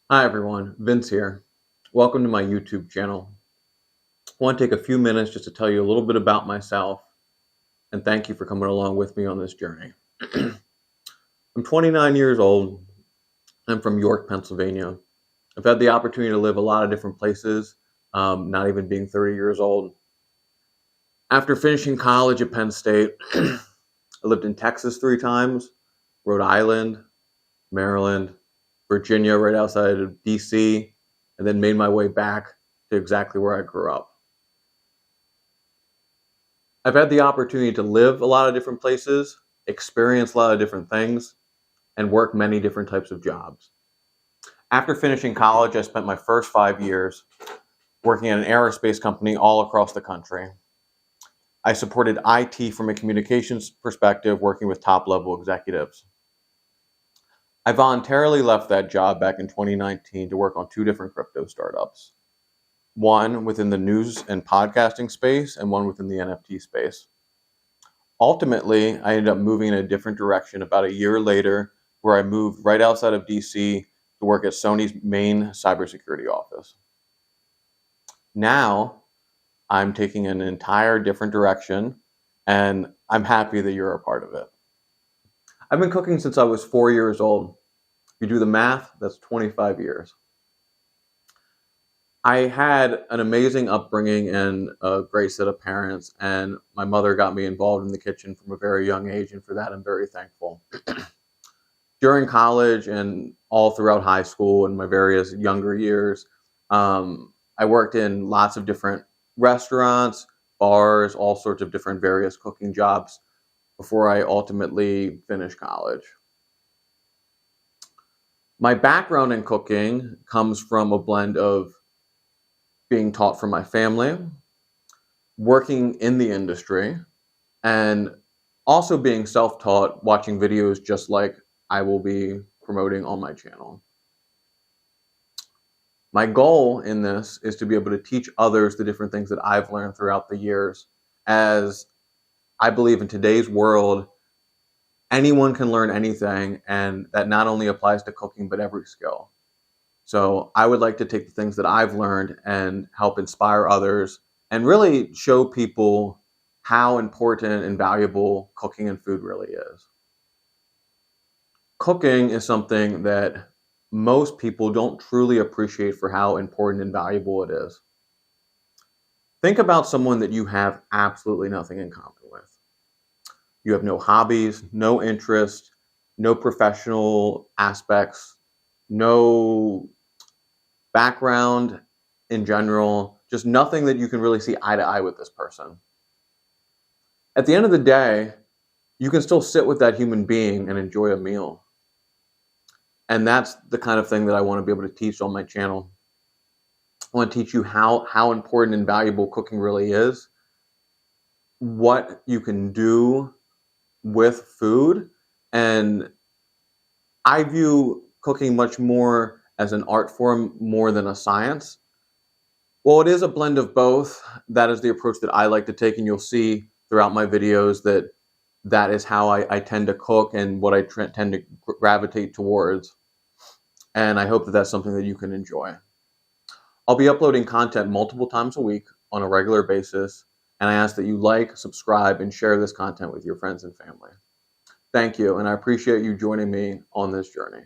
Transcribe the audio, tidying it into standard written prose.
Hi everyone, Vince here. Welcome to my YouTube channel. I want to take a few minutes just to tell you a little bit about myself and thank you for coming along with me on this journey. I'm 29 years old. I'm from York, Pennsylvania. I've had the opportunity to live a lot of different places, not even being 30 years old. After finishing college at Penn State, I lived in Texas 3 times, Rhode Island, Maryland, Virginia, right outside of DC, and then made my way back to exactly where I grew up. I've had the opportunity to live a lot of different places, experience a lot of different things, and work many different types of jobs. After finishing college, I spent my first 5 years working at an aerospace company all across the country. I supported IT from a communications perspective, working with top level executives. I voluntarily left that job back in 2019 to work on 2 different crypto startups. One within the news and podcasting space, and one within the NFT space. Ultimately, I ended up moving in a different direction about a year later, where I moved right outside of DC to work at Sony's main cybersecurity office. Now, I'm taking an entire different direction, and I'm happy that you're a part of it. I've been cooking since I was 4 years old. If you do the math, that's 25 years. I had an amazing upbringing and a great set of parents, and my mother got me involved in the kitchen from a very young age, and for that I'm very thankful. During college and all throughout high school and my various younger years, I worked in lots of different restaurants, bars, all sorts of different various cooking jobs before I ultimately finished college. My background in cooking comes from a blend of being taught from my family, working in the industry, and also being self-taught, watching videos just like I will be promoting on my channel. My goal in this is to be able to teach others the different things that I've learned throughout the years, as I believe in today's world, anyone can learn anything, and that not only applies to cooking, but every skill. So I would like to take the things that I've learned and help inspire others and really show people how important and valuable cooking and food really is. Cooking is something that most people don't truly appreciate for how important and valuable it is. Think about someone that you have absolutely nothing in common with. You have no hobbies, no interest, no professional aspects, no background in general, just nothing that you can really see eye to eye with this person. At the end of the day, you can still sit with that human being and enjoy a meal. And that's the kind of thing that I want to be able to teach on my channel. I want to teach you how important and valuable cooking really is, what you can do with food, and I view cooking much more as an art form more than a science. Well, it is a blend of both. That is the approach that I like to take, and you'll see throughout my videos that that is how I tend to cook and what I tend to gravitate towards. And I hope that that's something that you can enjoy. I'll be uploading content multiple times a week on a regular basis, and I ask that you like, subscribe, and share this content with your friends and family. Thank you, and I appreciate you joining me on this journey.